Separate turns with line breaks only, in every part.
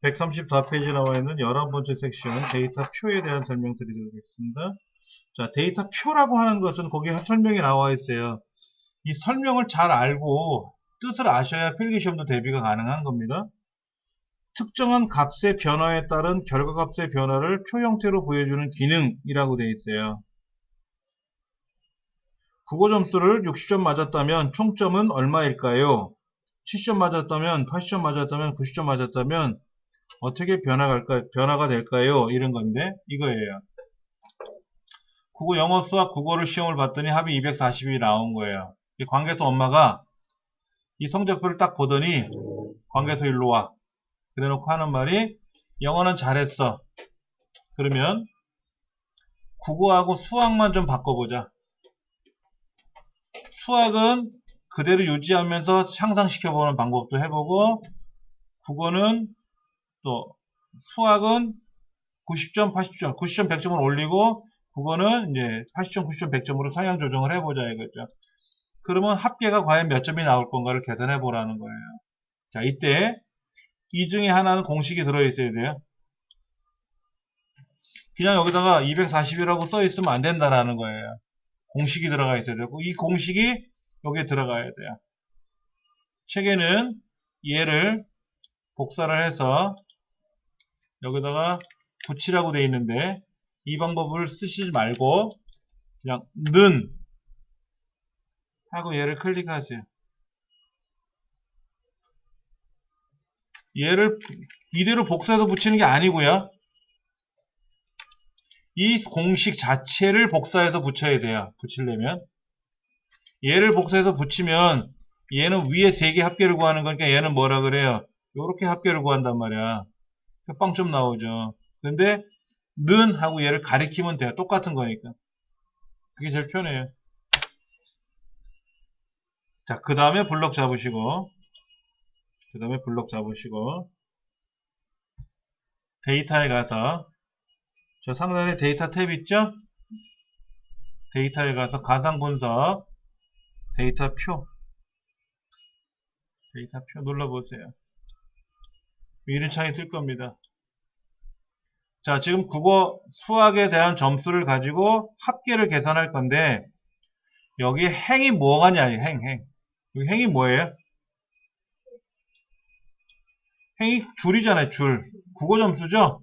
134페이지 나와 있는 11번째 섹션 데이터 표에 대한 설명 드리도록 하겠습니다. 자, 데이터 표라고 하는 것은 거기에 설명이 나와 있어요. 이 설명을 잘 알고 뜻을 아셔야 필기시험도 대비가 가능한 겁니다. 특정한 값의 변화에 따른 결과값의 변화를 표 형태로 보여주는 기능이라고 되어 있어요. 국어 점수를 60점 맞았다면 총점은 얼마일까요? 70점 맞았다면, 80점 맞았다면, 90점 맞았다면 어떻게 변화가 될까요? 이런 건데 이거예요. 국어, 영어, 수학, 국어를 시험을 봤더니 합이 240이 나온 거예요. 이 관계서 엄마가 이 성적표를 딱 보더니 관계서 일로 와. 그래놓고 하는 말이 영어는 잘했어. 그러면 국어하고 수학만 좀 바꿔보자. 수학은 그대로 유지하면서 향상시켜보는 방법도 해보고 국어는 또 수학은 90점, 80점, 90점, 100점을 올리고 국어는 이제 80점, 90점, 100점으로 상향 조정을 해보자 이거죠. 그러면 합계가 과연 몇 점이 나올 건가를 계산해 보라는 거예요. 자, 이때 이 중에 하나는 공식이 들어있어야 돼요. 그냥 여기다가 240이라고 써 있으면 안 된다라는 거예요. 공식이 들어가 있어야 되고 이 공식이 여기에 들어가야 돼요. 책에는 얘를 복사를 해서 여기다가 붙이라고 되어 있는데 이 방법을 쓰시지 말고 그냥 는 하고 얘를 클릭하세요. 얘를 이대로 복사해서 붙이는 게 아니고요. 이 공식 자체를 복사해서 붙여야 돼요. 붙이려면 얘를 복사해서 붙이면 얘는 위에 3개 합계를 구하는 거니까 얘는 뭐라 그래요? 요렇게 합계를 구한단 말이야. 빵점 나오죠. 근데 는 하고 얘를 가리키면 돼요. 똑같은 거니까. 그게 제일 편해요. 자, 그 다음에 블럭 잡으시고 데이터에 가서 저 상단에 데이터 탭 있죠? 데이터에 가서 가상 분석 데이터 표 눌러보세요. 이런 창이 뜰 겁니다. 자, 지금 국어, 수학에 대한 점수를 가지고 합계를 계산할 건데 여기 행이 뭐가냐, 행. 여기 행이 뭐예요? 행이 줄이잖아요, 줄. 국어 점수죠?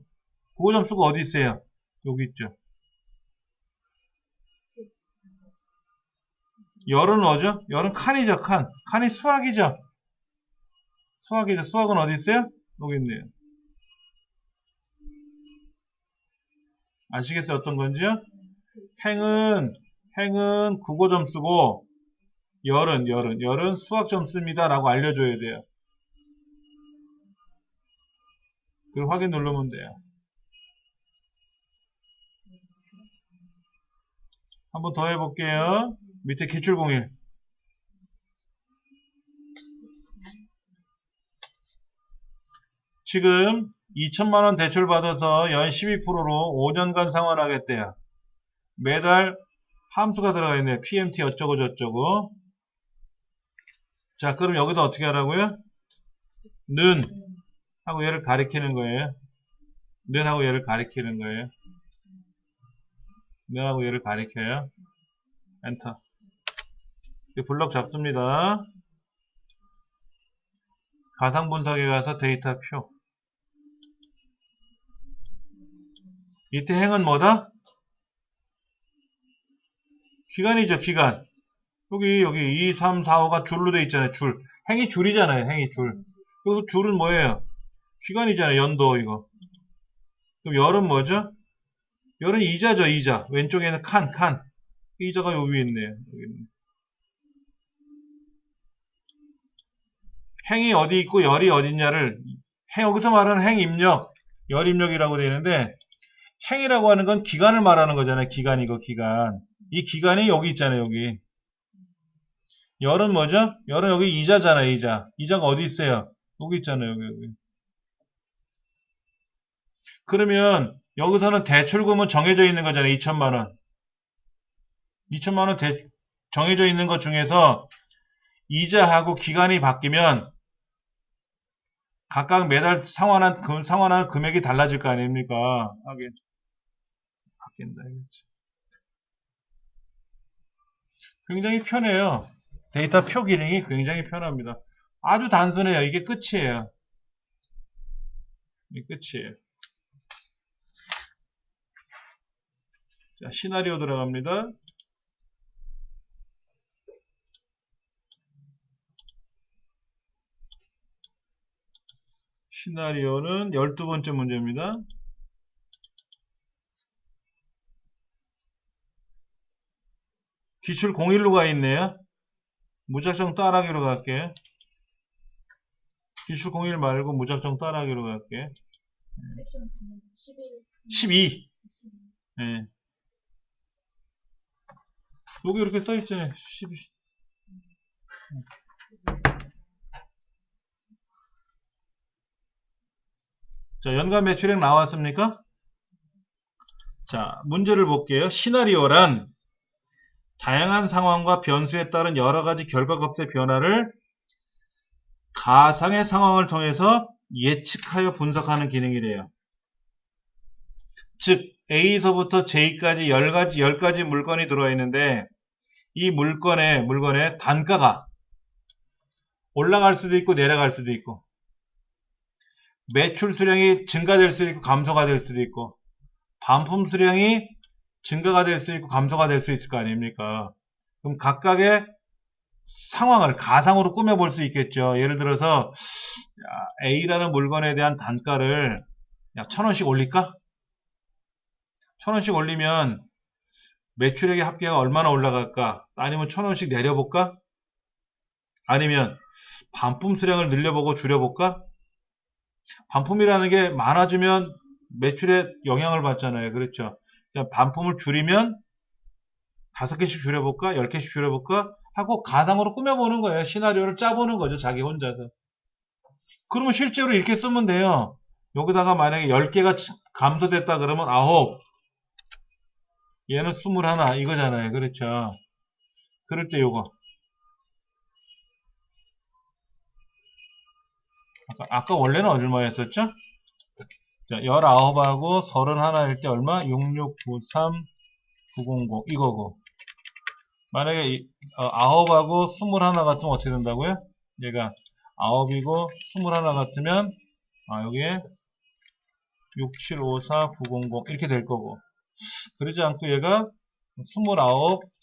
국어 점수가 어디 있어요? 여기 있죠. 열은 뭐죠? 열은 칸이죠, 칸. 칸이 수학이죠? 수학은 어디 있어요? 여기 있네요. 아시겠어요? 어떤 건지요? 행은 국어 점수고, 열은 수학 점수입니다. 라고 알려줘야 돼요. 그리고 확인 누르면 돼요. 한번 더 해볼게요. 밑에 기출공일. 지금 2천만원 대출 받아서 연 12%로 5년간 상환하겠대요. 매달 함수가 들어가 있네요. PMT 어쩌고 저쩌고. 자, 그럼 여기다 어떻게 하라고요? 는 하고 얘를 가리키는 거예요. 는 하고 얘를 가리키는 거예요. 는 하고 얘를 가리켜요. 엔터. 블럭 잡습니다. 가상 분석에 가서 데이터 표. 이때 행은 뭐다? 기간이죠, 기간. 여기 2, 3, 4, 5가 줄로 돼 있잖아요, 줄. 행이 줄이잖아요, 행이 줄. 여기서 줄은 뭐예요? 기간이잖아요, 연도 이거. 그럼 열은 뭐죠? 열은 이자죠, 이자. 왼쪽에는 칸. 이자가 요 위에 있네요. 여기 있네. 행이 어디 있고 열이 어디 있냐를 여기서 말하는 행 입력, 열 입력이라고 되어 있는데 행이라고 하는 건 기간을 말하는 거잖아요. 기간이고 기간. 이 기간이 여기 있잖아요. 여기. 열은 뭐죠? 열은 여기 이자잖아요. 이자. 이자가 어디 있어요? 여기 있잖아요. 여기. 그러면 여기서는 대출금은 정해져 있는 거잖아요. 2천만 원. 2천만 원 정해져 있는 것 중에서 이자하고 기간이 바뀌면 각각 매달 상환한 금액이 달라질 거 아닙니까? 하긴, 바뀐다. 이거지. 굉장히 편해요. 데이터 표 기능이 굉장히 편합니다. 아주 단순해요. 이게 끝이에요. 이게 끝이에요. 자, 시나리오 들어갑니다. 시나리오는 12번째 문제입니다. 기출 01로 가 있네요. 무작정 따라하기로 갈게. 기출 01 말고 무작정 따라하기로 갈게. 12. 네. 여기 이렇게 써있잖아요. 12. 자, 연간 매출액 나왔습니까? 자, 문제를 볼게요. 시나리오란 다양한 상황과 변수에 따른 여러 가지 결과값의 변화를 가상의 상황을 통해서 예측하여 분석하는 기능이래요. 즉, A서부터 J까지 10가지 물건이 들어와 있는데 이 물건의 단가가 올라갈 수도 있고 내려갈 수도 있고 매출 수량이 증가될 수도 있고 감소가 될 수도 있고 반품 수량이 증가가 될 수 있고 감소가 될 수 있을 거 아닙니까? 그럼 각각의 상황을 가상으로 꾸며볼 수 있겠죠. 예를 들어서 A라는 물건에 대한 단가를 약 1,000원씩 올릴까? 1,000원씩 올리면 매출액의 합계가 얼마나 올라갈까? 아니면 1,000원씩 내려볼까? 아니면 반품 수량을 늘려보고 줄여볼까? 반품이라는 게 많아지면 매출에 영향을 받잖아요. 그렇죠? 반품을 줄이면 5개씩 줄여볼까? 10개씩 줄여볼까? 하고 가상으로 꾸며보는 거예요. 시나리오를 짜보는 거죠. 자기 혼자서. 그러면 실제로 이렇게 쓰면 돼요. 여기다가 만약에 10개가 감소됐다 그러면 9, 얘는 21 이거잖아요. 그렇죠? 그럴 때 요거. 아까 원래는 얼마였었죠? 자, 19하고 31일 때 얼마? 6693 900 이거고. 만약에 9하고 21 같으면 어떻게 된다고요? 얘가 9이고 21 같으면 여기에 6754 900 이렇게 될 거고. 그러지 않고 얘가 29,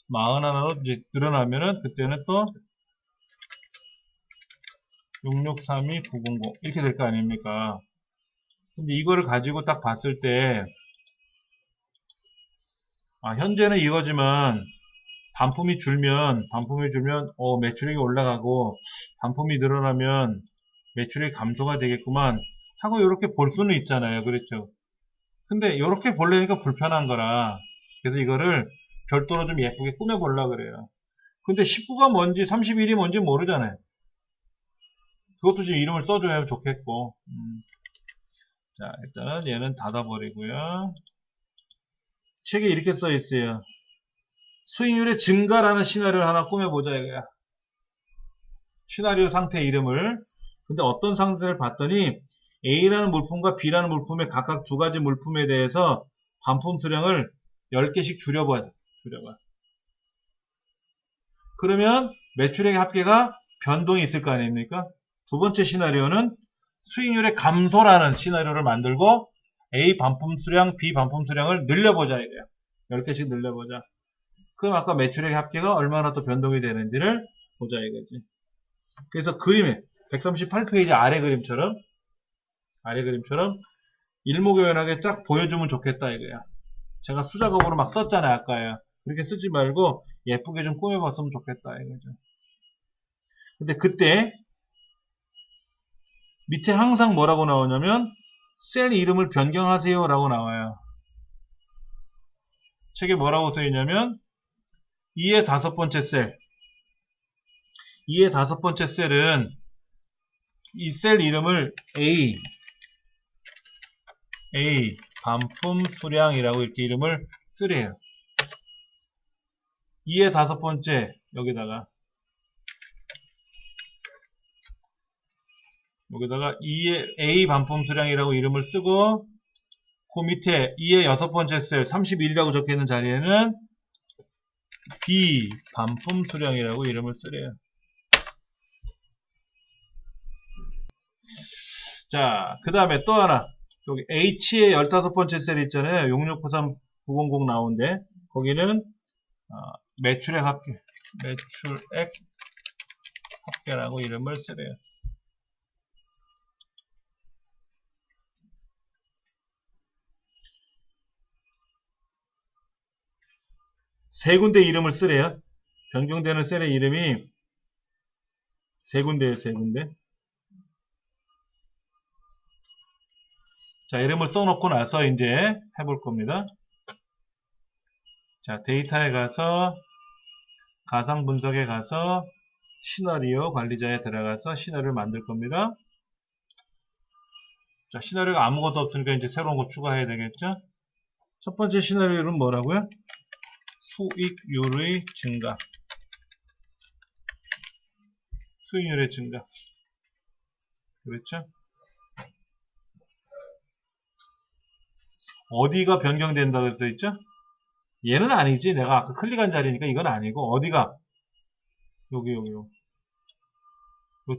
41로 이제 늘어나면은 그때는 또 6632 900 이렇게 될 거 아닙니까? 근데 이거를 가지고 딱 봤을 때 현재는 이거지만 반품이 줄면 매출액이 올라가고 반품이 늘어나면 매출액이 감소가 되겠구만 하고 이렇게 볼 수는 있잖아요. 그렇죠? 근데 이렇게 보려니까 불편한 거라 그래서 이거를 별도로 좀 예쁘게 꾸며 보려고 그래요. 근데 19가 뭔지 31이 뭔지 모르잖아요. 그것도 좀 이름을 써줘야 좋겠고 자, 일단은 얘는 닫아버리고요. 책에 이렇게 써 있어요. 수익률의 증가라는 시나리오를 하나 꾸며보자 이거야. 시나리오 상태 이름을. 근데 어떤 상태를 봤더니 A라는 물품과 B라는 물품의 각각 2가지 물품에 대해서 반품 수량을 10개씩 줄여봐. 그러면 매출액의 합계가 변동이 있을 거 아닙니까? 두 번째 시나리오는 수익률의 감소라는 시나리오를 만들고 A 반품 수량, B 반품 수량을 늘려보자 이거야. 10개씩 늘려보자. 그럼 아까 매출액의 합계가 얼마나 또 변동이 되는지를 보자 이거지. 그래서 그림에 138페이지 아래 그림처럼 일목요연하게 쫙 보여주면 좋겠다 이거야. 제가 수작업으로 막 썼잖아요 아까요. 그렇게 쓰지 말고 예쁘게 좀 꾸며봤으면 좋겠다 이거죠. 근데 그때 밑에 항상 뭐라고 나오냐면 셀 이름을 변경하세요 라고 나와요. 책에 뭐라고 써있냐면 2의 5번째 셀 2의 5번째 셀은 이 셀 이름을 A 반품 수량이라고 이렇게 이름을 쓰래요. 2의 5번째 여기다가 여기다가 A 반품 수량이라고 이름을 쓰고, 그 밑에 2의 여섯 번째 셀 31이라고 적혀있는 자리에는 B 반품 수량이라고 이름을 쓰래요. 자, 그 다음에 또 하나. 여기 H의 15번째 셀 있잖아요. 6693900 나오는데, 거기는 매출액 합계라고 이름을 쓰래요. 세 군데 이름을 쓰래요. 변경되는 셀의 이름이 세 군데예요, 세 군데. 자, 이름을 써놓고 나서 이제 해볼 겁니다. 자, 데이터에 가서 가상 분석에 가서 시나리오 관리자에 들어가서 시나리오를 만들 겁니다. 자, 시나리오가 아무것도 없으니까 이제 새로운 거 추가해야 되겠죠? 첫 번째 시나리오는 뭐라고요? 수익률의 증가. 수익률의 증가. 그렇죠? 어디가 변경된다고 써 있죠? 얘는 아니지. 내가 아까 클릭한 자리니까 이건 아니고, 어디가? 여기. 요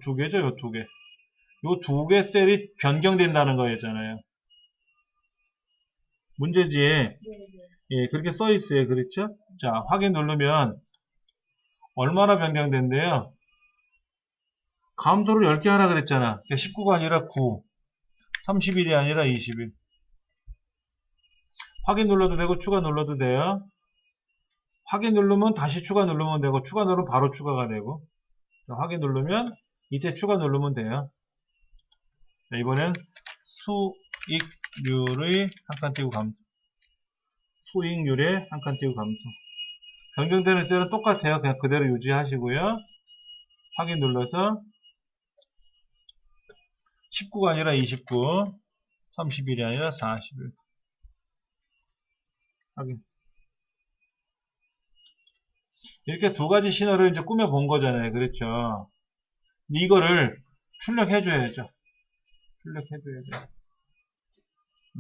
두 개죠, 요 두 개. 요 두 개 셀이 변경된다는 거였잖아요. 문제지에, 예, 그렇게 써 있어요. 그렇죠? 자, 확인 누르면, 얼마나 변경된대요? 감도를 10개 하라 그랬잖아. 19가 아니라 9. 30일이 아니라 20일. 확인 눌러도 되고, 추가 눌러도 돼요. 확인 누르면 다시 추가 누르면 되고, 추가 누르면 바로 추가가 되고, 자, 확인 누르면, 이때 추가 누르면 돼요. 자, 이번엔 수익률의 한 칸 띄고 감소. 수익률의 한 칸 띄고 감소. 변경되는 셀은 똑같아요. 그냥 그대로 유지하시고요. 확인 눌러서 19가 아니라 29, 30일이 아니라 40일. 확인. 이렇게 두 가지 신호를 이제 꾸며본 거잖아요. 그렇죠. 이거를 출력해줘야죠. 출력해줘야죠.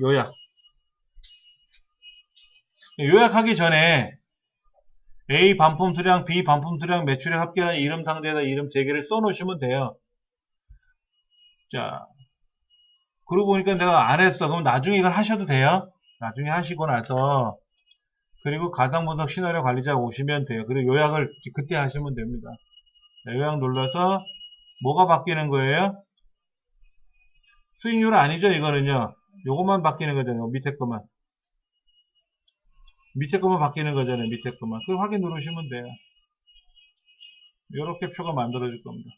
요약. 요약하기 전에 A 반품 수량, B 반품 수량, 매출액 합계라는 이름 상대에다 이름 3개를 써놓으시면 돼요. 자, 그러고 보니까 내가 안 했어. 그럼 나중에 이걸 하셔도 돼요. 나중에 하시고 나서, 그리고 가상분석 시나리오 관리자 오시면 돼요. 그리고 요약을 그때 하시면 됩니다. 자, 요약 눌러서 뭐가 바뀌는 거예요? 수익률은 아니죠, 이거는요. 요것만 바뀌는 거잖아요. 밑에 것만. 밑에 것만 바뀌는 거잖아요. 밑에 것만. 그 확인 누르시면 돼요. 이렇게 표가 만들어질 겁니다.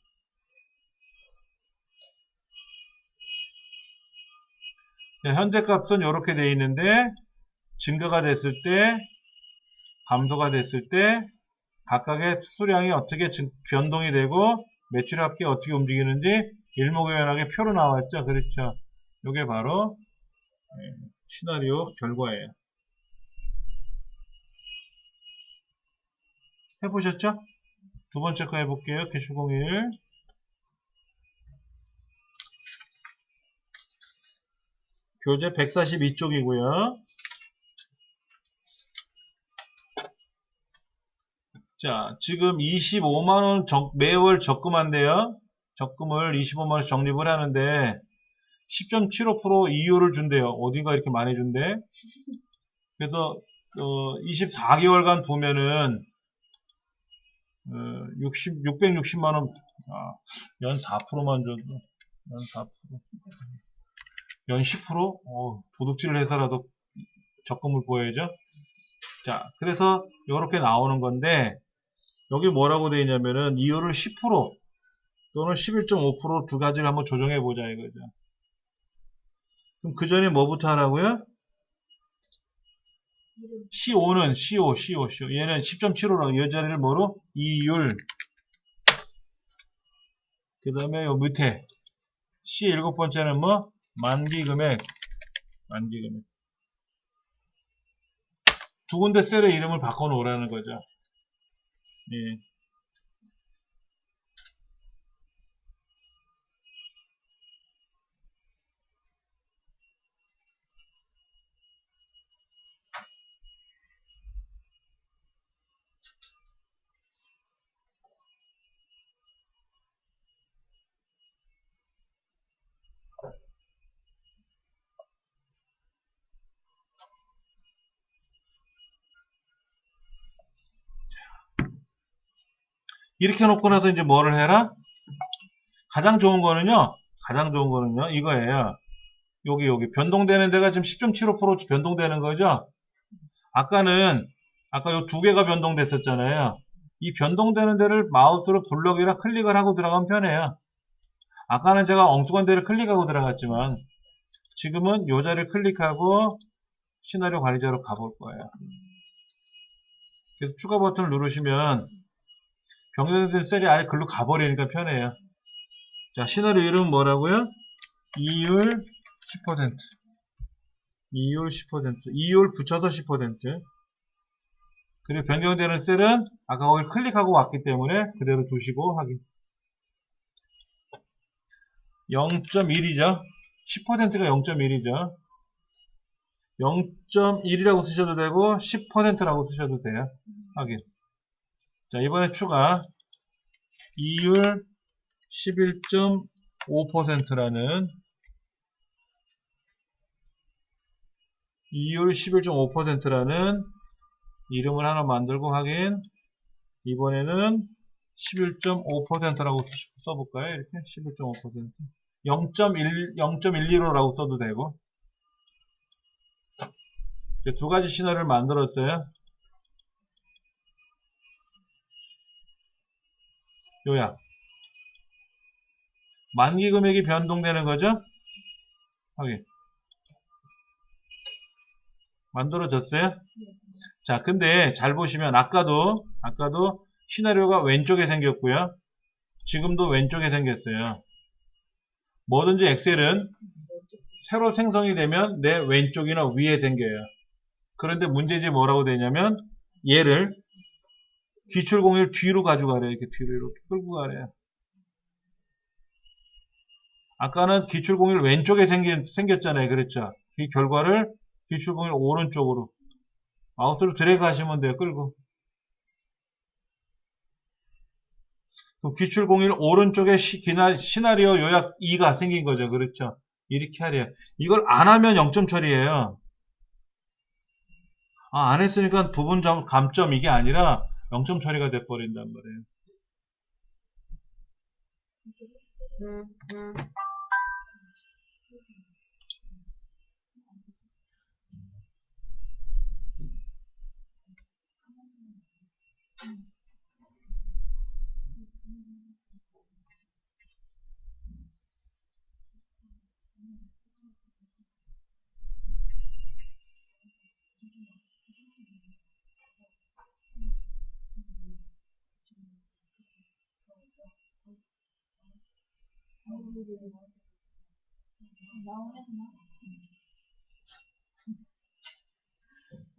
자, 현재 값은 이렇게 되어 있는데, 증가가 됐을 때, 감소가 됐을 때, 각각의 수량이 어떻게 변동이 되고, 매출 합계 어떻게 움직이는지 일목요연하게 표로 나왔죠. 그렇죠. 이게 바로 시나리오 결과예요. 해보셨죠? 두 번째 거 해볼게요. 캐슈 01. 교재 142쪽이고요. 자, 지금 25만원 매월 적금한대요. 적금을 25만원 적립을 하는데 10.75% 이율을 준대요. 어딘가 이렇게 많이 준대. 그래서 24개월간 두면은 660만원, 연 4%만 줘도, 연 4%, 연 10%? 도둑질을 해서라도 적금을 보여야죠. 자, 그래서 이렇게 나오는 건데, 여기 뭐라고 되어 있냐면은, 이율을 10% 또는 11.5% 두 가지를 한번 조정해 보자 이거죠. 그럼 그 전에 뭐부터 하라고요? C5는 C5. 얘는 10.75로 이 자리를 뭐로? 이율. 그 다음에 요 밑에 C 일곱 번째는 뭐? 만기금액. 두 군데 셀의 이름을 바꿔 놓으라는 거죠. 예. 이렇게 놓고 나서 이제 뭐를 해라? 가장 좋은 거는요, 이거예요. 여기 변동되는 데가 지금 10.75% 변동되는 거죠? 아까 요 두 개가 변동됐었잖아요. 이 변동되는 데를 마우스로 블럭이랑 클릭을 하고 들어가면 편해요. 아까는 제가 엉뚱한 데를 클릭하고 들어갔지만, 지금은 요 자리를 클릭하고 시나리오 관리자로 가볼 거예요. 그래서 추가 버튼을 누르시면 변경된 셀이 아예 글로 가버리니까 편해요. 자, 시나리오 이름은 뭐라고요? 이율 10%. 이율 10%. 이율 붙여서 10%. 그리고 변경되는 셀은 아까 거기 클릭하고 왔기 때문에 그대로 두시고 확인. 0.1이죠. 10%가 0.1이죠. 0.1이라고 쓰셔도 되고 10%라고 쓰셔도 돼요. 확인. 자, 이번에 추가 이율 11.5%라는 이율 11.5%라는 이름을 하나 만들고 확인. 이번에는 11.5%라고 써볼까요? 이렇게 11.5%. 0.125라고 써도 되고. 두 가지 시너리를 만들었어요. 요약. 만기 금액이 변동되는 거죠? 확인. 만들어졌어요? 자, 근데 잘 보시면 아까도 시나리오가 왼쪽에 생겼고요. 지금도 왼쪽에 생겼어요. 뭐든지 엑셀은 새로 생성이 되면 내 왼쪽이나 위에 생겨요. 그런데 문제지 뭐라고 되냐면 얘를 기출공일 뒤로 가져가래요. 이렇게 뒤로 이렇게 끌고 가래요. 아까는 기출공일 왼쪽에 생겼잖아요. 그랬죠? 이 결과를 기출공일 오른쪽으로 마우스로 드래그 하시면 돼요. 끌고. 기출공일 오른쪽에 시나리오 요약 2가 생긴 거죠. 그렇죠? 이렇게 하래요. 이걸 안 하면 0점 처리예요. 안 했으니까 부분 감점 이게 아니라 0점 처리가 돼버린단 말이에요.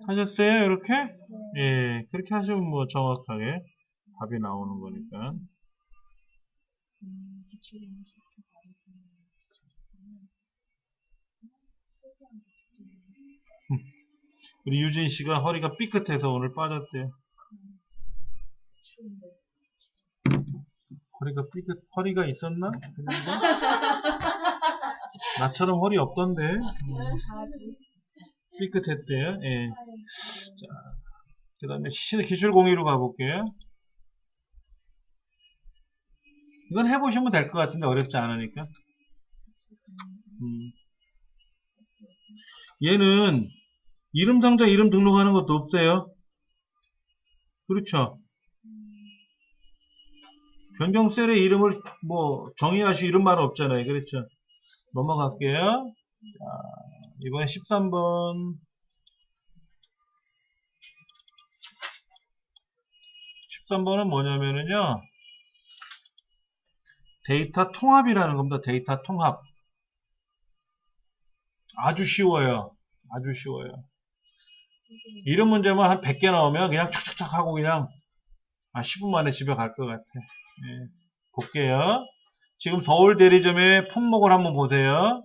하셨어요? 이렇게? 예, 그렇게 하시면 뭐 정확하게 답이 나오는 거니까. 우리 유진 씨가 허리가 삐끗해서 오늘 빠졌대요. 허리가 있었나? 나처럼 허리 없던데. 삐끗했대요. 예. 자, 그 다음에 기출공유로 가볼게요. 이건 해보시면 될 것 같은데 어렵지 않으니까. 얘는 이름 상자 이름 등록하는 것도 없어요. 그렇죠. 변경 셀의 이름을 뭐 정의하시 이런 말은 없잖아요. 그렇죠. 넘어갈게요. 자, 이번에 13번. 13번은 뭐냐면은요. 데이터 통합이라는 겁니다. 데이터 통합. 아주 쉬워요. 아주 쉬워요. 이런 문제만 한 100개 나오면 그냥 촥촥촥 하고 그냥 10분 만에 집에 갈 것 같아. 예. 볼게요. 지금 서울 대리점의 품목을 한번 보세요.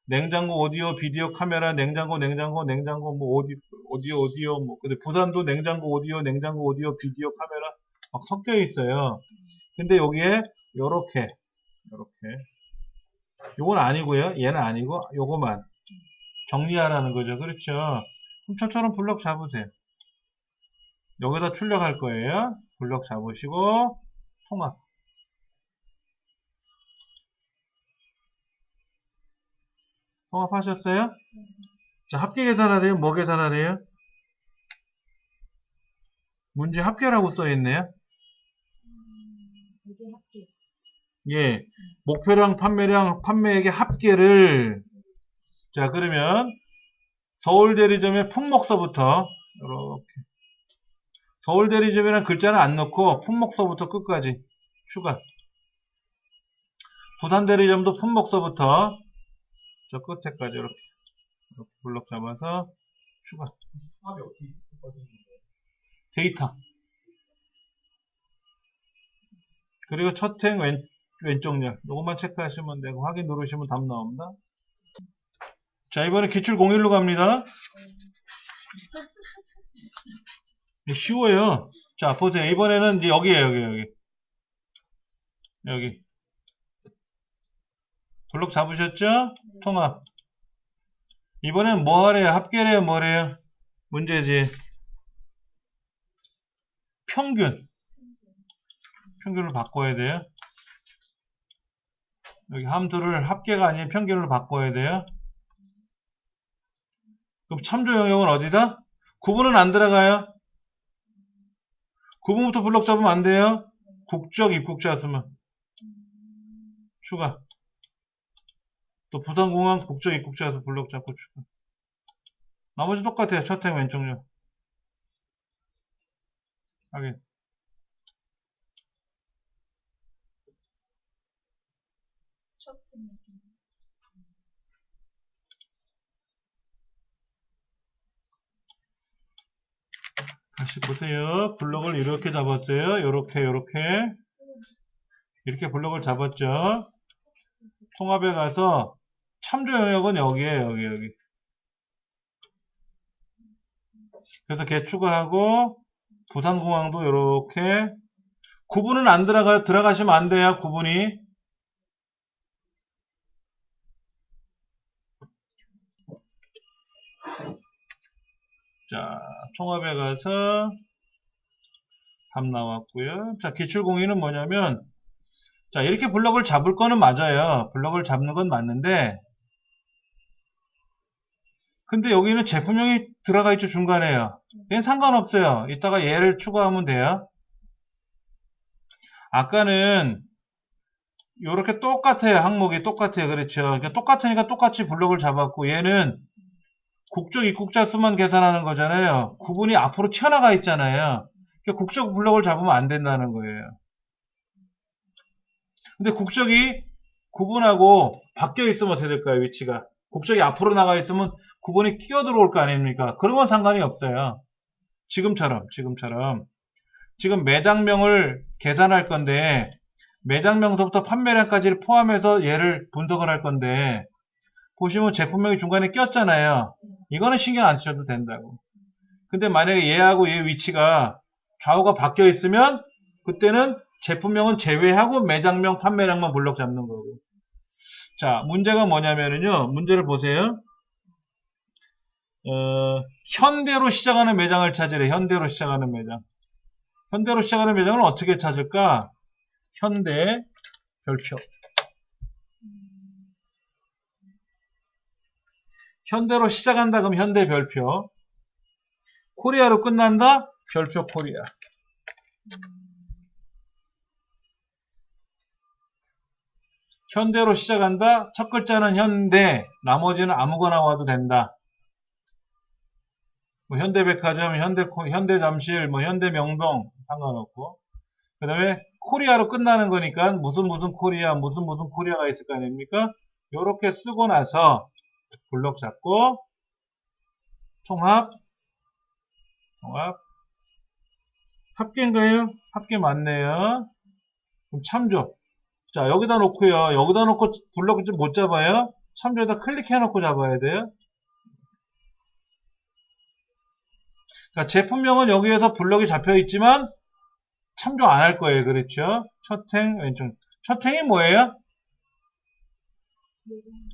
냉장고, 오디오, 비디오, 카메라, 냉장고, 뭐 오디오, 뭐 근데 부산도 냉장고, 오디오, 비디오, 카메라 막 섞여 있어요. 근데 여기에 요렇게 요건 아니고요. 얘는 아니고 요거만 정리하라는 거죠. 그렇죠? 그럼 저처럼 블럭 잡으세요. 여기다 출력할 거예요. 블럭 잡으시고 통합. 통합하셨어요? 자, 합계 계산하래요? 뭐 계산하래요? 문제 합계라고 써있네요.
이게 합계.
예. 목표량, 판매량, 판매액의 합계를, 자, 그러면 서울대리점의 품목서부터, 이렇게. 서울대리점이라는 글자는 안 넣고 품목서부터 끝까지 추가. 부산대리점도 품목서부터 저 끝에까지 이렇게 블록 잡아서 추가. 데이터. 그리고 첫행 왼쪽 열. 요것만 체크하시면 되고 확인 누르시면 답 나옵니다. 자, 이번에 기출 01로 갑니다. 쉬워요. 자, 보세요. 이번에는 이제 여기에요, 여기. 블록 잡으셨죠? 통합. 이번엔 뭐 하래요? 합계래요? 뭐래요? 문제지. 평균을 바꿔야 돼요. 여기 함수를 합계가 아닌 평균으로 바꿔야 돼요. 그럼 참조 영역은 어디다? 구분은 안 들어가요. 구분부터 블록 잡으면 안 돼요. 국적 입국자 쓰면 추가. 또 부산공항 국적 입국자에서 블록 잡고 추가. 나머지 똑같아요. 첫행 왼쪽요. 확인. 다시 보세요. 블록을 이렇게 잡았어요. 이렇게 블록을 잡았죠. 통합에 가서 참조 영역은 여기에요. 여기. 그래서 걔 추가하고 부산공항도 이렇게. 구분은 안 들어가요. 들어가시면 안 돼요. 구분이. 자, 통합에 가서 답 나왔고요. 자, 기출공의는 뭐냐면, 자, 이렇게 블럭을 잡을 거는 맞아요. 블럭을 잡는 건 맞는데, 근데 여기는 제품명이 들어가 있죠, 중간에요. 얘는 상관없어요. 이따가 얘를 추가하면 돼요. 아까는 이렇게 똑같아요. 항목이 똑같아요. 그렇죠. 그러니까 똑같으니까 똑같이 블럭을 잡았고, 얘는 국적 입국자 수만 계산하는 거잖아요. 구분이 앞으로 튀어나가 있잖아요. 그러니까 국적 블럭을 잡으면 안 된다는 거예요. 근데 국적이 구분하고 바뀌어 있으면 어떻게 될까요? 위치가. 국적이 앞으로 나가 있으면 구분이 끼어 들어올 거 아닙니까? 그런 건 상관이 없어요. 지금처럼. 지금 매장명을 계산할 건데, 매장명서부터 판매량까지를 포함해서 얘를 분석을 할 건데, 보시면 제품명이 중간에 꼈잖아요. 이거는 신경 안 쓰셔도 된다고. 근데 만약에 얘하고 얘 위치가 좌우가 바뀌어 있으면 그때는 제품명은 제외하고 매장명, 판매량만 블록 잡는 거고. 자, 문제가 뭐냐면은요. 문제를 보세요. 현대로 시작하는 매장을 찾으래. 현대로 시작하는 매장. 현대로 시작하는 매장을 어떻게 찾을까? 현대 별표. 현대로 시작한다 그럼 현대 별표. 코리아로 끝난다? 별표 코리아. 현대로 시작한다? 첫 글자는 현대, 나머지는 아무거나 와도 된다. 뭐 현대백화점, 현대잠실, 뭐 현대명동 상관없고. 그 다음에 코리아로 끝나는 거니까 무슨 코리아, 무슨 코리아가 있을 거 아닙니까? 요렇게 쓰고 나서 블록 잡고 통합. 합계인가요? 합계 맞네요. 그럼 참조. 자, 여기다 놓고요. 여기다 놓고 블록 좀 못 잡아요? 참조에다 클릭해 놓고 잡아야 돼요. 그러니까 제품명은 여기에서 블록이 잡혀 있지만 참조 안 할 거예요. 그렇죠? 첫행 왼쪽. 첫행이 뭐예요?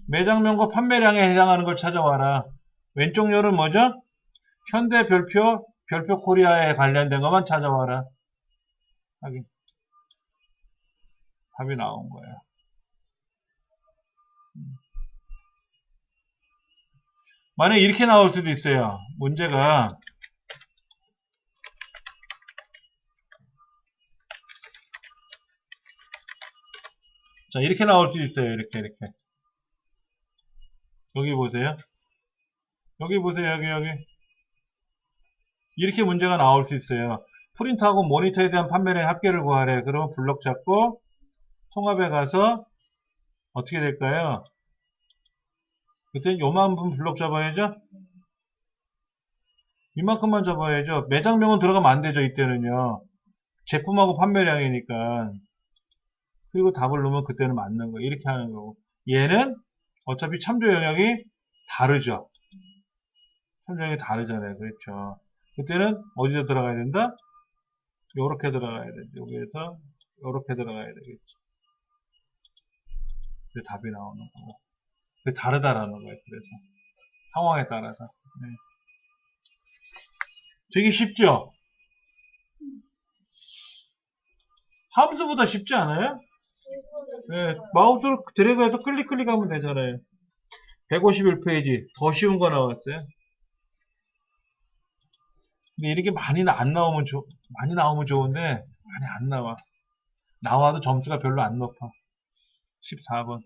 매장명과 판매량에 해당하는 걸 찾아와라. 왼쪽 열은 뭐죠? 현대 별표 코리아에 관련된 것만 찾아와라. 확인. 답이 나온 거예요. 만약에 이렇게 나올 수도 있어요. 문제가 자, 이렇게 나올 수 있어요. 이렇게. 여기 보세요. 여기 보세요. 여기. 이렇게 문제가 나올 수 있어요. 프린터하고 모니터에 대한 판매량의 합계를 구하래. 그러면 블록 잡고 통합에 가서 어떻게 될까요? 그때는 요만큼 블록 잡아야죠? 이만큼만 잡아야죠. 매장명은 들어가면 안 되죠. 이때는요. 제품하고 판매량이니까. 그리고 답을 넣으면 그때는 맞는 거예요. 이렇게 하는 거고. 얘는 어차피 참조 영역이 다르죠. 참조 영역이 다르잖아요. 그렇죠. 그때는 어디서 들어가야 된다? 요렇게 들어가야 되죠. 여기에서 요렇게 들어가야 되겠죠. 그게 답이 나오는 거고. 그게 다르다라는 거예요. 그래서 상황에 따라서. 네. 되게 쉽죠? 함수보다 쉽지 않아요? 네, 마우스로 드래그해서 클릭하면 되잖아요. 151페이지. 더 쉬운 거 나왔어요. 근데 이렇게 많이 나오면 좋은데, 많이 안 나와. 나와도 점수가 별로 안 높아. 14번.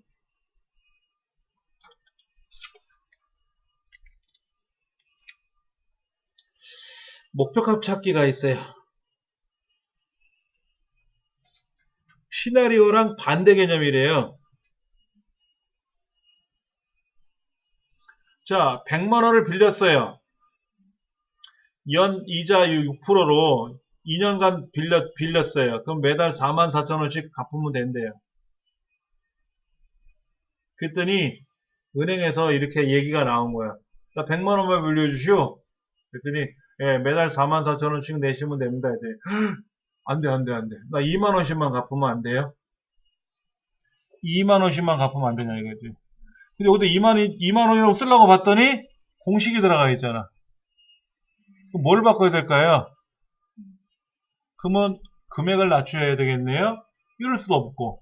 목표값 찾기가 있어요. 시나리오랑 반대 개념이래요. 자, 100만원을 빌렸어요. 연 이자 6%로 2년간 빌렸어요. 그럼 매달 44,000원씩 갚으면 된대요. 그랬더니 은행에서 이렇게 얘기가 나온 거야. 나 100만원만 빌려주시오. 그랬더니 예, 매달 44,000원씩 내시면 됩니다. 이제 안 돼. 나 2만원씩만 갚으면 안 돼요? 2만원씩만 갚으면 안 되냐 이거지. 근데 여기다 2만원이라고 쓰려고 봤더니 공식이 들어가 있잖아. 그럼 뭘 바꿔야 될까요? 그러면 금액을 낮춰야 되겠네요? 이럴 수도 없고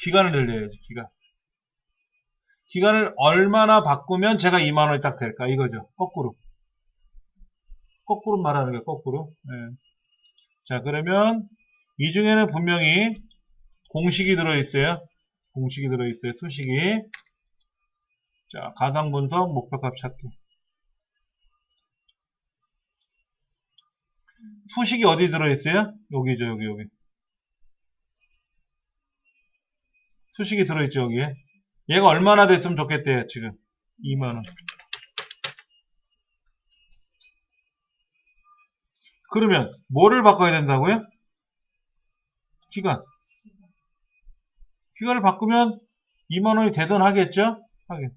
기간을 늘려야지. 기간을 얼마나 바꾸면 제가 2만원이 딱 될까 이거죠. 거꾸로 말하는 거예요. 거꾸로. 네. 자, 그러면 이 중에는 분명히 공식이 들어있어요. 수식이. 자, 가상분석 목표값 찾기. 수식이 어디 들어있어요? 여기죠. 여기. 수식이 들어있죠. 여기에. 얘가 얼마나 됐으면 좋겠대요. 지금 2만원. 그러면 뭐를 바꿔야 된다고요? 기간을 바꾸면 2만원이 되든 하겠죠? 하긴.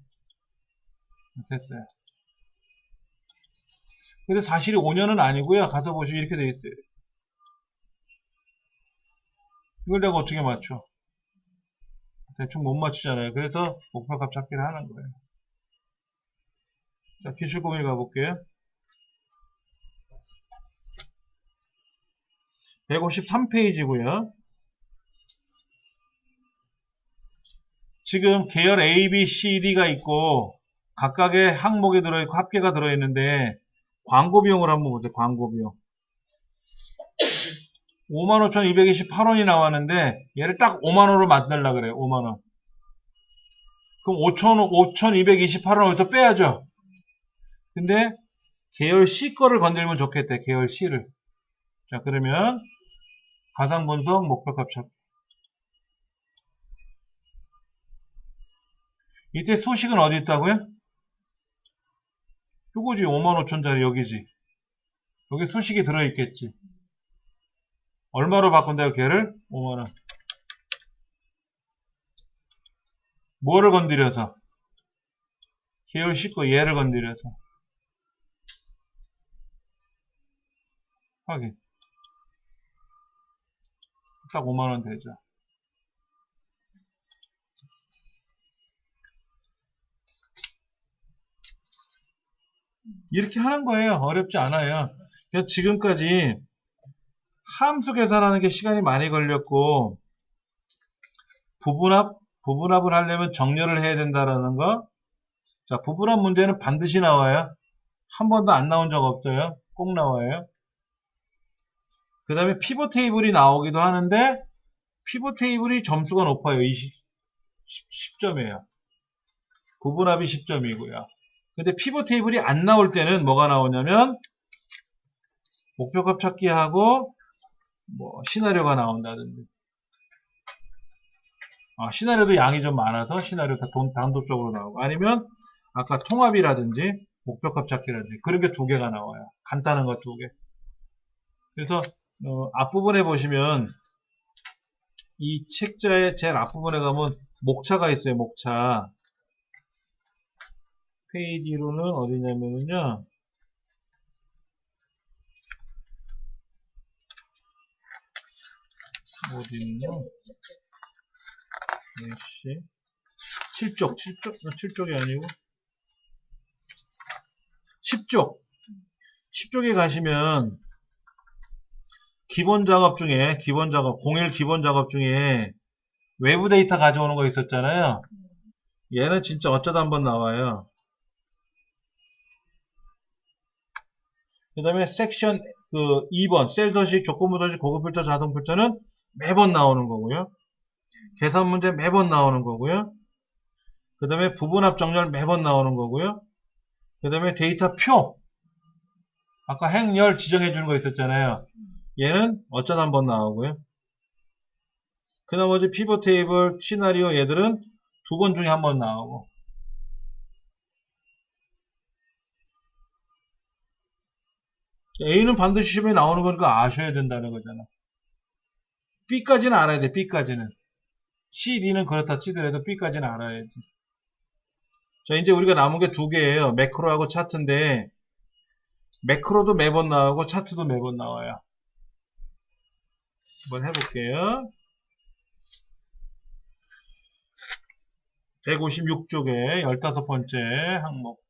됐어요. 근데 사실이 5년은 아니고요. 가서 보시면 이렇게 돼 있어요. 이걸 내가 어떻게 맞춰? 대충 못 맞추잖아요. 그래서 목표값 찾기를 하는 거예요. 자, 기출공일 가볼게요. 153페이지고요. 지금 계열 A, B, C, D가 있고 각각의 항목이 들어있고 합계가 들어있는데 광고 비용을 한번 보세요. 광고 비용. 55,228원이 나왔는데 얘를 딱 5만원으로 만들려고 그래요. 5만원. 그럼 5,228원 어디서 빼야죠. 근데 계열 C 거를 건들면 좋겠대. 계열 C를. 자, 그러면 가상분석 목표값 찾기. 이때 수식은 어디 있다고요? 요거지. 55,000짜리 여기지. 여기 수식이 들어있겠지. 얼마로 바꾼다고 걔를? 5만원. 뭐를 건드려서? 계열 C 거 얘를 건드려서. 확인. 딱 5만원 되죠. 이렇게 하는 거예요. 어렵지 않아요. 그래서 지금까지 함수 계산하는 게 시간이 많이 걸렸고 부분합을 하려면 정렬을 해야 된다라는 거. 자, 부분합 문제는 반드시 나와요. 한 번도 안 나온 적 없어요. 꼭 나와요. 그 다음에 피벗 테이블이 나오기도 하는데, 피벗 테이블이 점수가 높아요. 10점이에요. 부분합이 10점이고요. 근데 피벗 테이블이 안 나올 때는 뭐가 나오냐면, 목표값 찾기하고, 시나리오가 나온다든지. 시나리오도 양이 좀 많아서 시나리오 다 단독적으로 나오고, 아니면 아까 통합이라든지 목표값 찾기라든지 그런 게 두 개가 나와요. 간단한 거 두 개. 그래서 앞부분에 보시면 이 책자의 제일 앞부분에 가면 목차가 있어요. 목차. 페이지로는 어디냐면요. 어디 있냐? 7쪽이 아니고 10쪽에 가시면 기본 작업, 01 기본 작업 중에 외부 데이터 가져오는 거 있었잖아요. 얘는 진짜 어쩌다 한번 나와요. 그 다음에 섹션 2번 셀 서식, 조건부 서식, 고급 필터, 자동 필터는 매번 나오는 거고요. 계산 문제 매번 나오는 거고요. 그 다음에 부분합 정렬 매번 나오는 거고요. 그 다음에 데이터 표, 아까 행렬 지정해 주는 거 있었잖아요. 얘는 어쩌다 한번 나오고요. 그 나머지 피벗 테이블, 시나리오 얘들은 두 번 중에 한 번 나오고. A는 반드시 시험에 나오는 거니까 아셔야 된다는 거잖아. B까지는 알아야 돼. B까지는. C, D는 그렇다 치더라도 B까지는 알아야지. 자, 이제 우리가 남은 게 두 개예요. 매크로하고 차트인데 매크로도 매번 나오고 차트도 매번 나와요. 한번 해볼게요. 156쪽에 15번째 항목.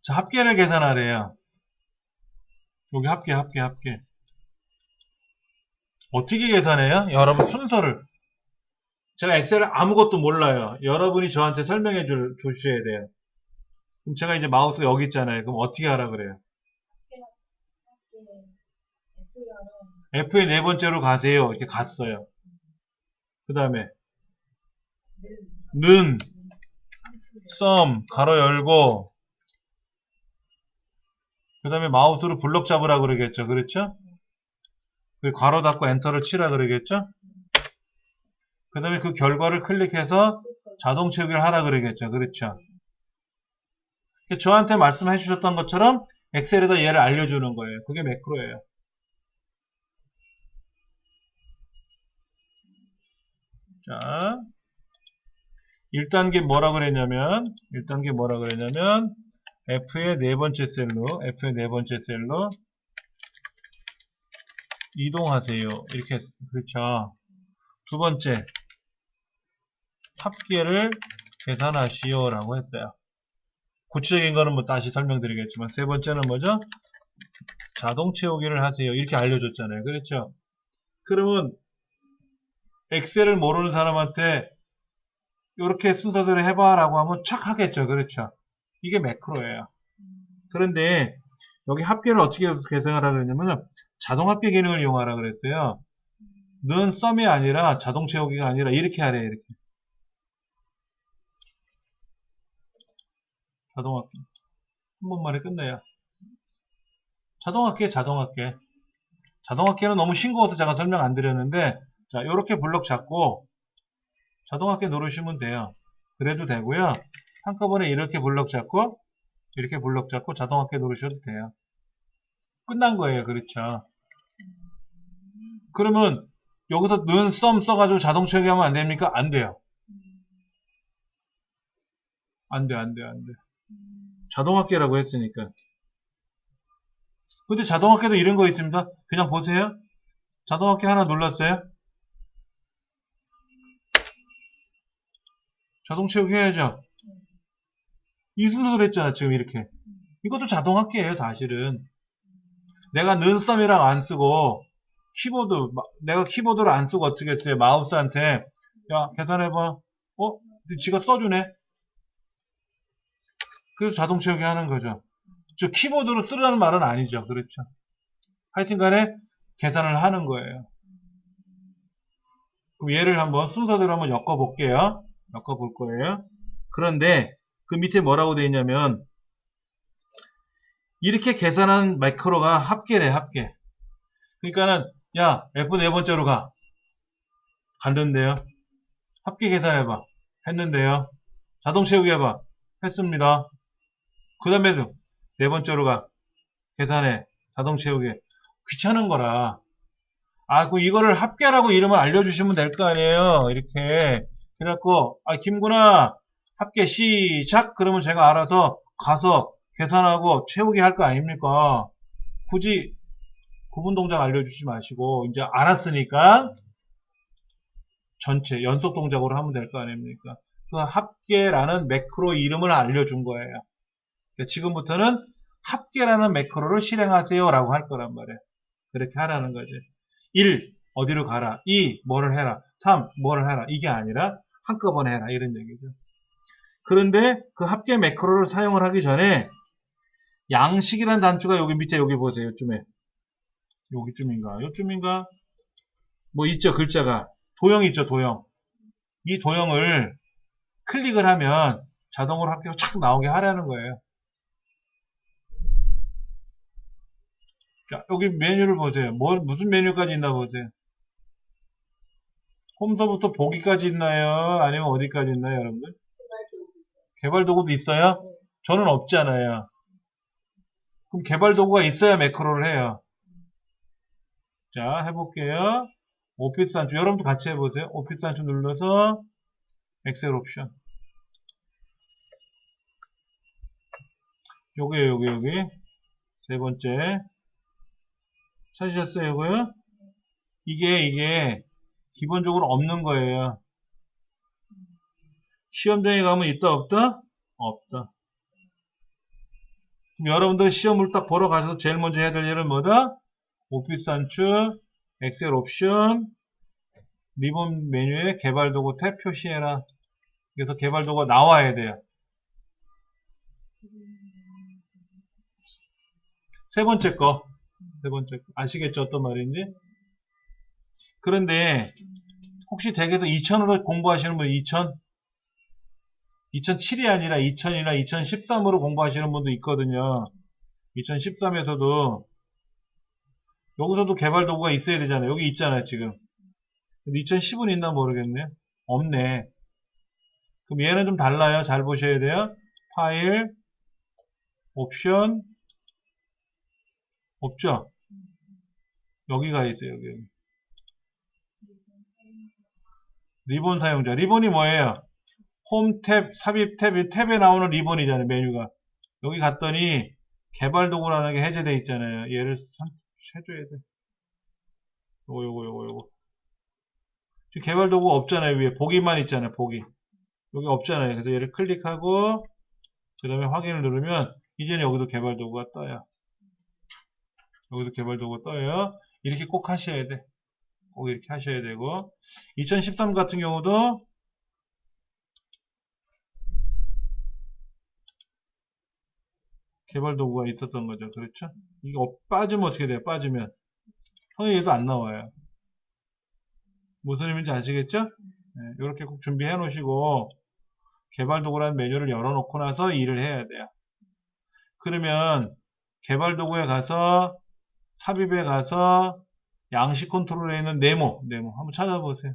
자, 합계를 계산하래요. 여기 합계. 어떻게 계산해요? 여러분 순서를. 제가 엑셀을 아무것도 몰라요. 여러분이 저한테 설명해 주셔야 돼요. 그럼 제가 이제 마우스 여기 있잖아요. 그럼 어떻게 하라 그래요? F의 네 번째로 가세요. 이렇게 갔어요. 그 다음에 는, 썸, 가로 열고 그 다음에 마우스로 블럭 잡으라 그러겠죠. 그렇죠? 그리고 괄호 닫고 엔터를 치라 그러겠죠? 그 다음에 그 결과를 클릭해서 자동 채우기를 하라 그러겠죠. 그렇죠? 저한테 말씀해 주셨던 것처럼 엑셀에다 얘를 알려주는 거예요. 그게 매크로예요. 자, 1단계 뭐라 그랬냐면 F의 네 번째 셀로 이동하세요. 이렇게 했어요. 그렇죠. 두 번째, 합계를 계산하시오 라고 했어요. 구체적인 거는 뭐 다시 설명드리겠지만, 세 번째는 뭐죠? 자동 채우기를 하세요. 이렇게 알려줬잖아요. 그렇죠? 그러면 엑셀을 모르는 사람한테 이렇게 순서대로 해봐 라고 하면 착 하겠죠. 그렇죠? 이게 매크로예요. 그런데 여기 합계를 어떻게 계산하라 그랬냐면 자동 합계 기능을 이용하라 그랬어요. 는 썸이 아니라 자동 채우기가 아니라 이렇게 하래요. 이렇게. 자동 합계. 한 번만에 끝내요. 자동 합계. 자동 합계는 너무 싱거워서 제가 설명 안 드렸는데 자, 이렇게 블럭 잡고 자동 합계 누르시면 돼요. 그래도 되고요. 한꺼번에 이렇게 블럭 잡고 자동 합계 누르셔도 돼요. 끝난 거예요. 그렇죠? 그러면 여기서 는 썸 써가지고 자동 채우기 하면 안 됩니까? 안 돼요. 안 돼. 자동합계라고 했으니까. 근데 자동합계도 이런 거 있습니다. 그냥 보세요. 자동합계 하나 눌렀어요. 자동 채우기 해야죠. 이 순서로 했잖아, 지금 이렇게. 이것도 자동합계예요, 사실은. 내가 눈썹이랑 안 쓰고, 내가 키보드를 안 쓰고 어떻게 했어요? 마우스한테, 야, 계산해봐. 지가 써주네? 그래서 자동 채우기 하는 거죠. 저 키보드로 쓰라는 말은 아니죠. 그렇죠. 하여튼 간에 계산을 하는 거예요. 그럼 얘를 한번 순서대로 한번 엮어볼게요. 엮어볼 거예요. 그런데 그 밑에 뭐라고 되어 있냐면 이렇게 계산한 매크로가 합계래, 합계. 그러니까는 야, F 네 번째로 가. 갔는데요. 합계 계산해봐. 했는데요. 자동 채우기 해봐. 했습니다. 그 다음에도 네 번째로 가. 계산해. 자동 채우기. 귀찮은 거라. 그럼 이거를 합계라고 이름을 알려주시면 될 거 아니에요. 이렇게. 그래갖고, 김구나, 합계 시작! 그러면 제가 알아서 가서 계산하고 채우기 할 거 아닙니까? 굳이 구분 동작 알려주지 마시고, 이제 알았으니까 전체 연속 동작으로 하면 될 거 아닙니까? 그 합계라는 매크로 이름을 알려준 거예요. 그러니까 지금부터는 합계라는 매크로를 실행하세요 라고 할 거란 말이에요. 그렇게 하라는 거지. 1. 어디로 가라. 2. 뭐를 해라. 3. 뭐를 해라. 이게 아니라 한꺼번에 해라. 이런 얘기죠. 그런데 그 합계 매크로를 사용을 하기 전에 양식이라는 단추가 여기 밑에 여기 보세요. 요쯤에. 여기쯤인가? 요쯤인가? 뭐 있죠. 글자가. 도형 있죠. 도형. 이 도형을 클릭을 하면 자동으로 합계가 착 나오게 하라는 거예요. 자, 여기 메뉴를 보세요. 무슨 메뉴까지 있나 보세요. 홈서부터 보기까지 있나요? 아니면 어디까지 있나요, 여러분들? 개발 도구도 있어요? 저는 없잖아요. 그럼 개발 도구가 있어야 매크로를 해요. 자, 해볼게요. 오피스 단추. 여러분도 같이 해보세요. 오피스 단추 눌러서 엑셀 옵션. 여기. 세 번째. 찾으셨어요, 이거요? 이게 기본적으로 없는 거예요. 시험장에 가면 있다, 없다? 없다. 그럼 여러분들 시험을 딱 보러 가셔서 제일 먼저 해야 될 일은 뭐다? 오피스 단추, 엑셀 옵션, 리본 메뉴에 개발 도구 탭 표시해라. 그래서 개발 도구가 나와야 돼요. 세 번째 거. 아시겠죠? 어떤 말인지? 그런데 혹시 댁에서 2000으로 공부하시는 분 2000? 2007이 아니라 2000이나 2013으로 공부하시는 분도 있거든요. 2013에서도 여기서도 개발 도구가 있어야 되잖아요. 여기 있잖아요, 지금. 2010은 있나 모르겠네. 없네. 그럼 얘는 좀 달라요. 잘 보셔야 돼요. 파일, 옵션, 없죠? 여기가 있어요, 여기. 리본 사용자. 리본이 뭐예요? 홈 탭, 삽입 탭, 이 탭에 나오는 리본이잖아요, 메뉴가. 여기 갔더니 개발 도구라는 게 해제되어 있잖아요. 얘를 해줘야 돼. 요거. 지금 개발 도구 없잖아요, 위에. 보기만 있잖아요, 보기. 여기 없잖아요. 그래서 얘를 클릭하고, 그 다음에 확인을 누르면, 이제는 여기도 개발 도구가 떠요. 여기도 개발 도구가 떠요. 이렇게 꼭 하셔야 돼. 꼭 이렇게 하셔야 되고, 2013 같은 경우도, 개발 도구가 있었던 거죠. 그렇죠? 이게 빠지면 어떻게 돼요? 빠지면. 성형에도 안 나와요. 무슨 의미인지 아시겠죠? 네, 이렇게 꼭 준비해 놓으시고, 개발 도구라는 메뉴를 열어놓고 나서 일을 해야 돼요. 그러면, 개발 도구에 가서, 삽입에 가서, 양식 컨트롤에 있는 네모 한번 찾아보세요.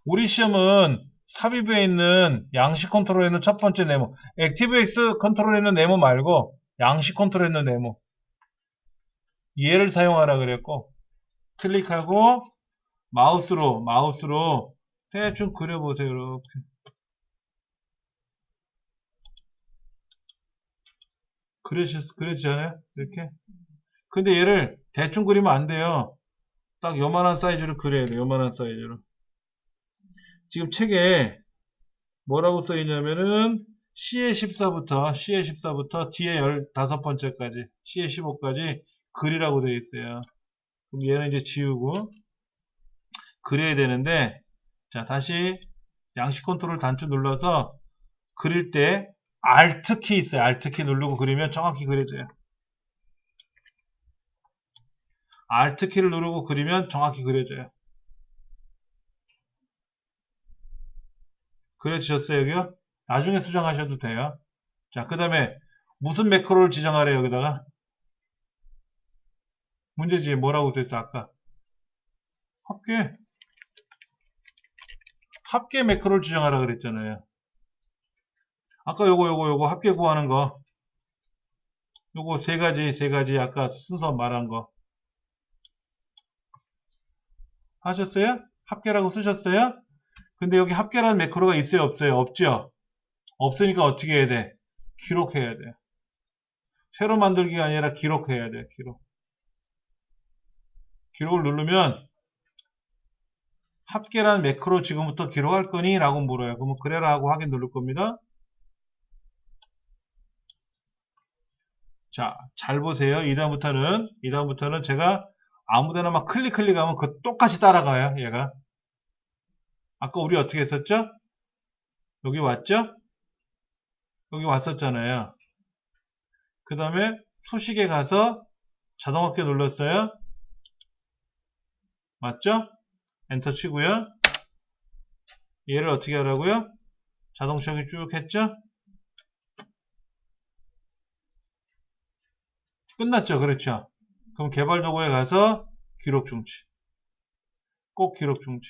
우리 시험은 삽입에 있는 양식 컨트롤에 있는 첫 번째 네모, 액티브엑스 컨트롤에 있는 네모 말고 양식 컨트롤에 있는 네모, 얘를 사용하라 그랬고, 클릭하고 마우스로 대충 그려보세요. 이렇게. 그려지잖아요? 이렇게. 근데 얘를 대충 그리면 안 돼요. 딱 요만한 사이즈로 그려야 돼요. 요만한 사이즈로. 지금 책에 뭐라고 써 있냐면은 C의 14부터 D의 15번째까지 C의 15까지 글이라고 되어 있어요. 그럼 얘는 이제 지우고 그려야 되는데, 자, 다시 양식 컨트롤 단추 눌러서 그릴 때 Alt 키 있어요. Alt 키 누르고 그리면 정확히 그려져요. Alt 키를 누르고 그리면 정확히 그려져요. 그려지셨어요, 여기요? 나중에 수정하셔도 돼요. 자, 그 다음에 무슨 매크로를 지정하래요, 여기다가? 문제지, 뭐라고 써있어, 아까? 합계. 합계 매크로를 지정하라 그랬잖아요. 아까 요거 합계 구하는 거. 요거 세 가지 아까 순서 말한 거. 하셨어요? 합계라고 쓰셨어요? 근데 여기 합계라는 매크로가 있어요, 없어요? 없죠? 없으니까 어떻게 해야 돼? 기록해야 돼. 새로 만들기가 아니라 기록해야 돼, 기록. 기록을 누르면 합계라는 매크로 지금부터 기록할 거니? 라고 물어요. 그러면 그래라 하고 확인 누를 겁니다. 자, 잘 보세요. 이 다음부터는 제가 아무데나 막 클릭하면 그 똑같이 따라가요, 얘가. 아까 우리 어떻게 했었죠? 여기 왔죠? 여기 왔었잖아요. 그 다음에 수식에 가서 자동합계 눌렀어요. 맞죠? 엔터 치고요. 얘를 어떻게 하라고요? 자동 시작이 쭉 했죠? 끝났죠? 그렇죠? 그럼 개발 도구에 가서 기록 중지. 꼭 기록 중지.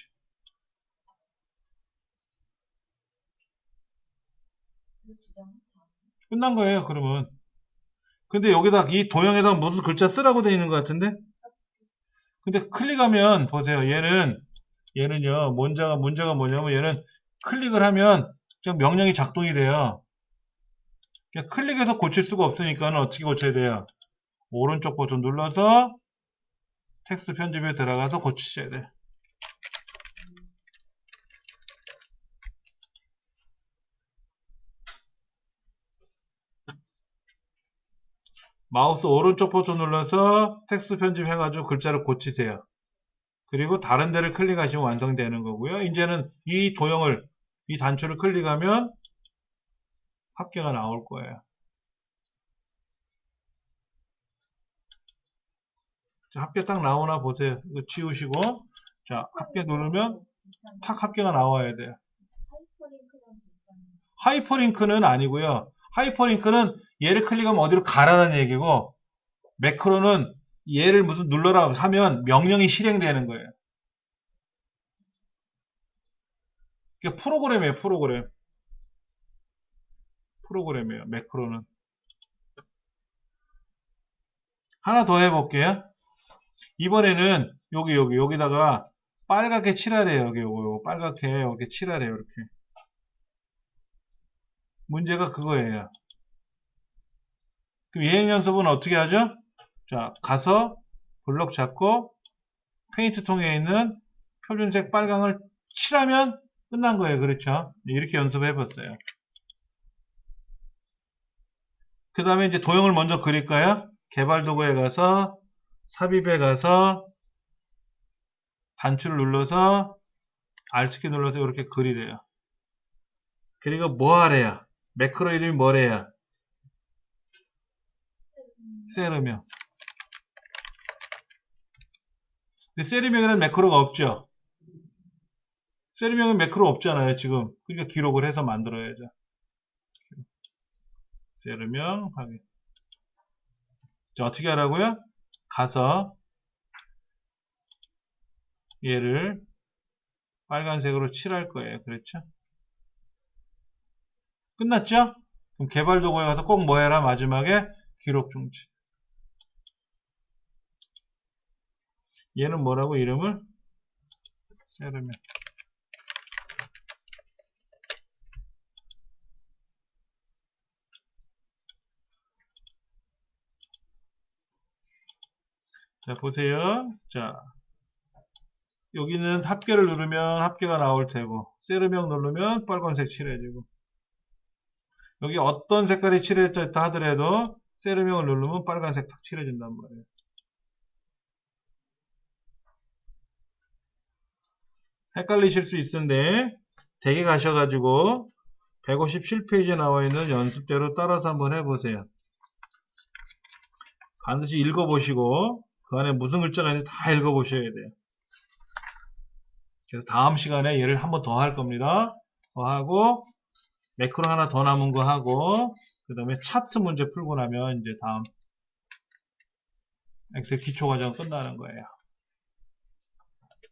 끝난 거예요, 그러면. 근데 여기다, 이 도형에다 무슨 글자 쓰라고 되어 있는 것 같은데? 근데 클릭하면, 보세요. 얘는요, 문제가 뭐냐면 얘는 클릭을 하면 그냥 명령이 작동이 돼요. 그냥 클릭해서 고칠 수가 없으니까 어떻게 고쳐야 돼요? 오른쪽 버튼 눌러서 텍스트 편집에 들어가서 고치셔야 돼요. 마우스 오른쪽 버튼 눌러서 텍스트 편집해가지고 글자를 고치세요. 그리고 다른 데를 클릭하시면 완성되는 거고요. 이제는 이 단추를 클릭하면 합계가 나올 거예요. 자, 합계 딱 나오나 보세요. 이거 지우시고, 자, 합계 누르면 탁 합계가 나와야 돼요. 하이퍼링크는 아니고요. 하이퍼링크는 얘를 클릭하면 어디로 가라는 얘기고, 매크로는 얘를 무슨 눌러라 하면 명령이 실행되는 거예요. 이게 프로그램이에요, 프로그램이에요, 매크로는. 하나 더 해볼게요. 이번에는 여기다가 빨갛게 칠하래요. 요거 빨갛게 이렇게 칠하래요. 이렇게. 문제가 그거예요. 그럼 예행 연습은 어떻게 하죠? 자, 가서 블럭 잡고 페인트 통에 있는 표준색 빨강을 칠하면 끝난 거예요. 그렇죠? 이렇게 연습해 봤어요. 그 다음에 이제 도형을 먼저 그릴까요? 개발 도구에 가서 삽입에 가서 단추를 눌러서 Alt키 눌러서 이렇게 그리래요. 그리고 뭐 하래요? 매크로 이름이 뭐래요? 세르명. 근데 세르명에는 매크로가 없죠? 세르명은 매크로 없잖아요, 지금. 그러니까 기록을 해서 만들어야죠. 세르명 확인. 자, 어떻게 하라고요? 가서 얘를 빨간색으로 칠할 거예요. 그렇죠? 끝났죠? 그럼 개발 도구에 가서 꼭 뭐 해라? 마지막에 기록 중지. 얘는 뭐라고 이름을? 세르명. 자, 보세요. 자, 여기는 합계를 누르면 합계가 나올 테고, 세르명 누르면 빨간색 칠해지고, 여기 어떤 색깔이 칠해졌다 하더라도 세르명을 누르면 빨간색 탁 칠해진단 말이에요. 헷갈리실 수 있는데 댁에 가셔가지고 157페이지에 나와 있는 연습대로 따라서 한번 해보세요. 반드시 읽어보시고 그 안에 무슨 글자가 있는지 다 읽어보셔야 돼요. 그래서 다음 시간에 얘를 한번 더 할 겁니다. 더 하고 매크로 하나 더 남은 거 하고 그 다음에 차트 문제 풀고 나면 이제 다음 엑셀 기초 과정 끝나는 거예요.